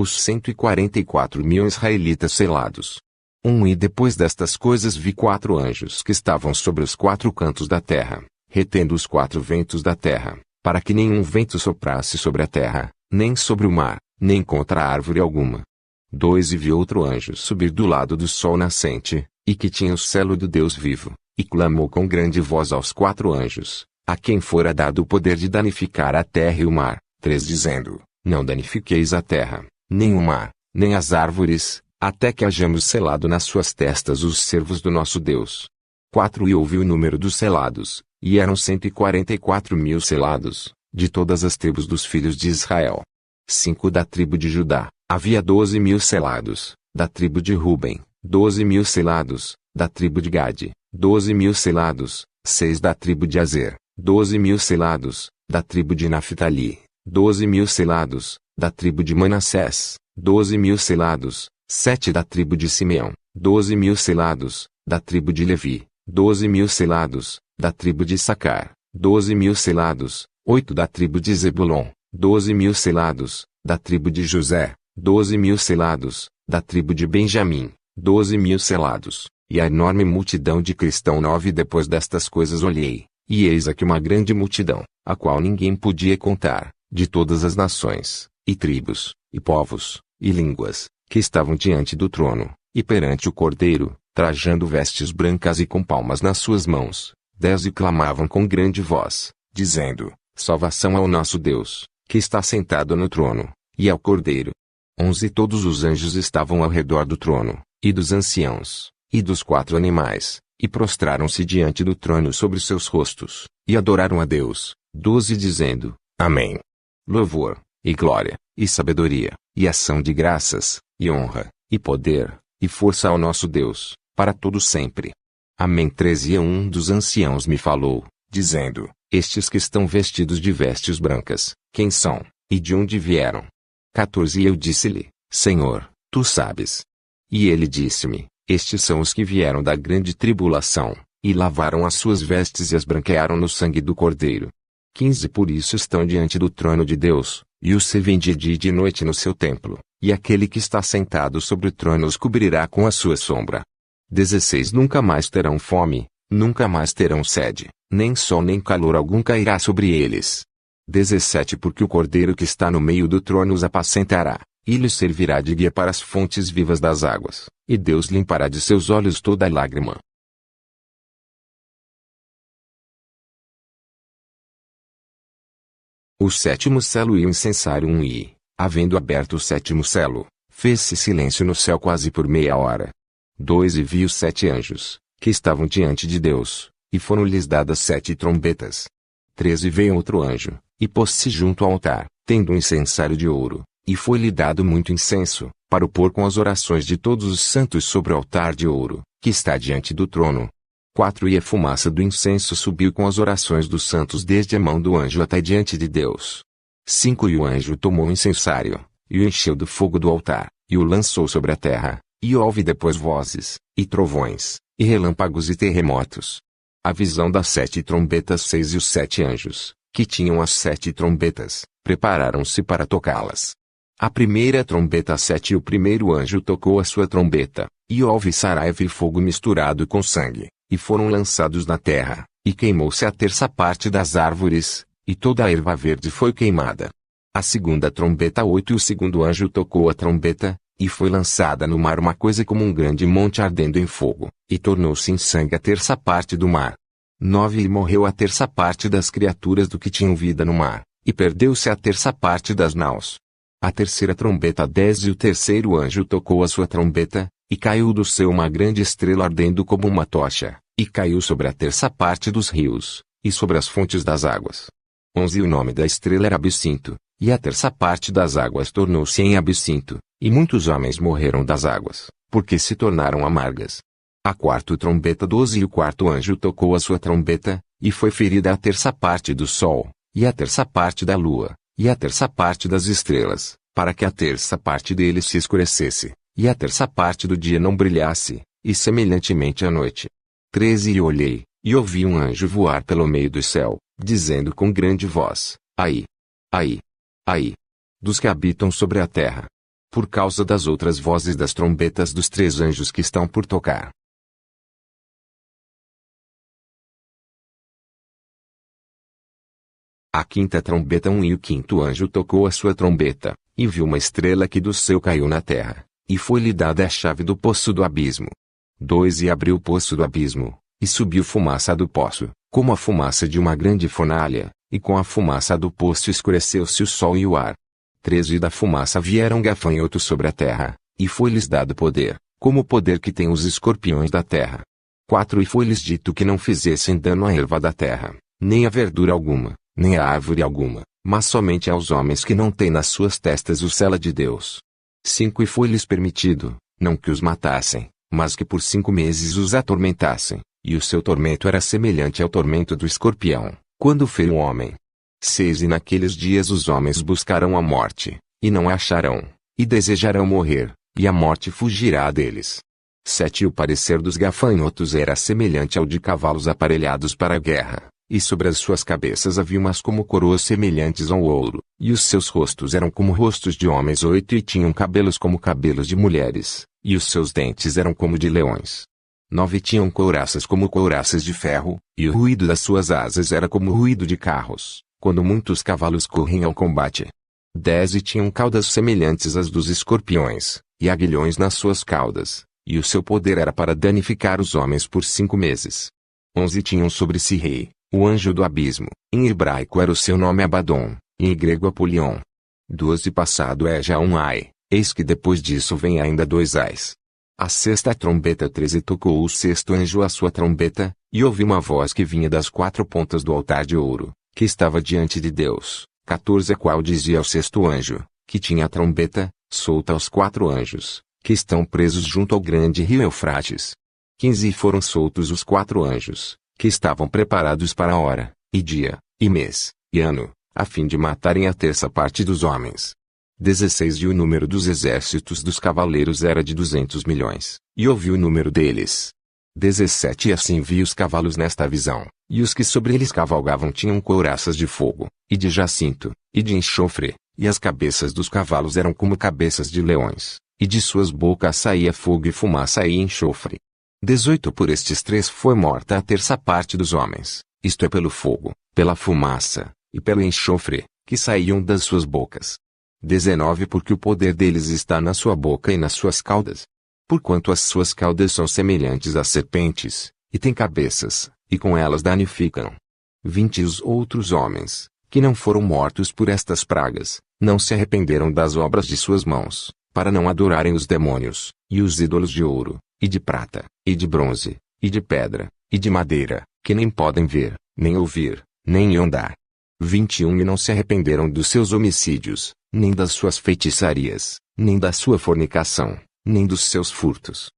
os 144.000 israelitas selados. E depois destas coisas vi 4 anjos que estavam sobre os 4 cantos da terra, retendo os 4 ventos da terra, para que nenhum vento soprasse sobre a terra, nem sobre o mar, nem contra árvore alguma. 2 E vi outro anjo subir do lado do sol nascente, e que tinha o selo do Deus vivo, e clamou com grande voz aos 4 anjos, a quem fora dado o poder de danificar a terra e o mar, 3 dizendo: Não danifiqueis a terra, nem o mar, nem as árvores, até que hajamos selado nas suas testas os servos do nosso Deus. 4 E ouvi o número dos selados, e eram 144.000 selados, de todas as tribos dos filhos de Israel. 5 Da tribo de Judá, havia 12.000 selados, da tribo de Ruben, 12.000 selados, da tribo de Gade, 12.000 selados, 6 da tribo de Azer, 12.000 selados, da tribo de Naphtali, 12.000 selados, da tribo de Manassés, 12.000 selados, 7 da tribo de Simeão, 12.000 selados, da tribo de Levi, 12.000 selados, da tribo de Issacar, 12.000 selados, 8 da tribo de Zebulon, 12.000 selados, da tribo de José, 12.000 selados, da tribo de Benjamim, 12.000 selados, e a enorme multidão de cristãos. 9 Depois destas coisas olhei, e eis aqui uma grande multidão, a qual ninguém podia contar, de todas as nações, e tribos, e povos, e línguas, que estavam diante do trono, e perante o Cordeiro, trajando vestes brancas e com palmas nas suas mãos. 10 E clamavam com grande voz, dizendo: Salvação ao nosso Deus, que está sentado no trono, e ao Cordeiro. 11 Todos os anjos estavam ao redor do trono, e dos anciãos, e dos 4 animais, e prostraram-se diante do trono sobre seus rostos, e adoraram a Deus. 12 Dizendo: Amém. Louvor, e glória, e sabedoria, e ação de graças, e honra, e poder, e força ao nosso Deus, para todo sempre. Amém. 13 E um dos anciãos me falou, dizendo: Estes que estão vestidos de vestes brancas, quem são, e de onde vieram? 14 E eu disse-lhe: Senhor, tu sabes. E ele disse-me: Estes são os que vieram da grande tribulação, e lavaram as suas vestes e as branquearam no sangue do Cordeiro. 15 Por isso estão diante do trono de Deus, e os servem de dia e de noite no seu templo, e aquele que está sentado sobre o trono os cobrirá com a sua sombra. 16 Nunca mais terão fome, nunca mais terão sede, nem sol nem calor algum cairá sobre eles. 17 Porque o Cordeiro que está no meio do trono os apacentará, e lhes servirá de guia para as fontes vivas das águas, e Deus limpará de seus olhos toda lágrima. O 7º selo e o incensário. E, havendo aberto o 7º selo, fez-se silêncio no céu quase por meia hora. 2 E vi os 7 anjos, que estavam diante de Deus, e foram-lhes dadas 7 trombetas. 3 E veio outro anjo, e pôs-se junto ao altar, tendo um incensário de ouro, e foi-lhe dado muito incenso, para o pôr com as orações de todos os santos sobre o altar de ouro, que está diante do trono. 4 E a fumaça do incenso subiu com as orações dos santos desde a mão do anjo até diante de Deus. 5 E o anjo tomou o incensário, e o encheu do fogo do altar, e o lançou sobre a terra, e houve depois vozes, e trovões, e relâmpagos e terremotos. A visão das 7 trombetas. 6 E os 7 anjos, que tinham as 7 trombetas, prepararam-se para tocá-las. A primeira trombeta. 7 E o primeiro anjo tocou a sua trombeta, e houve saraiva e fogo misturado com sangue, e foram lançados na terra, e queimou-se a terça parte das árvores, e toda a erva verde foi queimada. A segunda trombeta. 8 E o segundo anjo tocou a trombeta, e foi lançada no mar uma coisa como um grande monte ardendo em fogo, e tornou-se em sangue a terça parte do mar. 9 E morreu a terça parte das criaturas do que tinham vida no mar, e perdeu-se a terça parte das naus. A terceira trombeta. 10 E o terceiro anjo tocou a sua trombeta, e caiu do céu uma grande estrela ardendo como uma tocha, e caiu sobre a terça parte dos rios, e sobre as fontes das águas. 11 E o nome da estrela era Absinto, e a terça parte das águas tornou-se em absinto, e muitos homens morreram das águas, porque se tornaram amargas. A quarta trombeta. 12 E o quarto anjo tocou a sua trombeta, e foi ferida a terça parte do sol, e a terça parte da lua, e a terça parte das estrelas, para que a terça parte deles se escurecesse, e a terça parte do dia não brilhasse, e semelhantemente à noite. 13 E olhei, e ouvi um anjo voar pelo meio do céu, dizendo com grande voz: Ai! Ai! Ai! Dos que habitam sobre a terra! por causa das outras vozes das trombetas dos 3 anjos que estão por tocar. A 5ª trombeta e o 5º anjo tocou a sua trombeta, e viu uma estrela que do céu caiu na terra, e foi-lhe dada a chave do poço do abismo. 2 E abriu o poço do abismo, e subiu fumaça do poço, como a fumaça de uma grande fornalha, e com a fumaça do poço escureceu-se o sol e o ar. 3 E da fumaça vieram gafanhotos sobre a terra, e foi-lhes dado poder, como o poder que tem os escorpiões da terra. 4 E foi-lhes dito que não fizessem dano à erva da terra, nem a verdura alguma, nem a árvore alguma, mas somente aos homens que não têm nas suas testas o selo de Deus. 5 E foi-lhes permitido, não que os matassem, mas que por 5 meses os atormentassem, e o seu tormento era semelhante ao tormento do escorpião, quando fere um homem. 6 E naqueles dias os homens buscarão a morte, e não a acharão, e desejarão morrer, e a morte fugirá deles. 7 E o parecer dos gafanhotos era semelhante ao de cavalos aparelhados para a guerra, e sobre as suas cabeças havia umas como coroas semelhantes ao ouro, e os seus rostos eram como rostos de homens. 8 E tinham cabelos como cabelos de mulheres, e os seus dentes eram como de leões. 9 E tinham couraças como couraças de ferro, e o ruído das suas asas era como o ruído de carros, quando muitos cavalos correm ao combate. 10 E tinham caudas semelhantes às dos escorpiões, e aguilhões nas suas caudas, e o seu poder era para danificar os homens por 5 meses. 11 E tinham sobre si rei, o anjo do abismo, em hebraico era o seu nome Abaddon, em grego Apolion. 12 Passado é já um ai, eis que depois disso vem ainda 2 ais. A 6ª trombeta. 13 tocou o 6º anjo a sua trombeta, e ouvi uma voz que vinha das 4 pontas do altar de ouro, que estava diante de Deus. 14 A qual dizia ao 6º anjo, que tinha a trombeta, solta aos 4 anjos, que estão presos junto ao grande rio Eufrates. 15 E foram soltos os 4 anjos, que estavam preparados para a hora, e dia, e mês, e ano, a fim de matarem a 1/3 parte dos homens. 16 E o número dos exércitos dos cavaleiros era de 200 milhões, e ouvi o número deles. 17 E assim vi os cavalos nesta visão, e os que sobre eles cavalgavam tinham couraças de fogo, e de jacinto, e de enxofre, e as cabeças dos cavalos eram como cabeças de leões, e de suas bocas saía fogo e fumaça e enxofre. 18 Por estes 3 foi morta a 1/3 parte dos homens, isto é pelo fogo, pela fumaça, e pelo enxofre, que saíam das suas bocas. 19 Porque o poder deles está na sua boca e nas suas caudas. Porquanto as suas caudas são semelhantes às serpentes, e têm cabeças, e com elas danificam. 20 E os outros homens, que não foram mortos por estas pragas, não se arrependeram das obras de suas mãos, para não adorarem os demônios, e os ídolos de ouro, e de prata, e de bronze, e de pedra, e de madeira, que nem podem ver, nem ouvir, nem andar. 21 E não se arrependeram dos seus homicídios, nem das suas feitiçarias, nem da sua fornicação, nem dos seus furtos,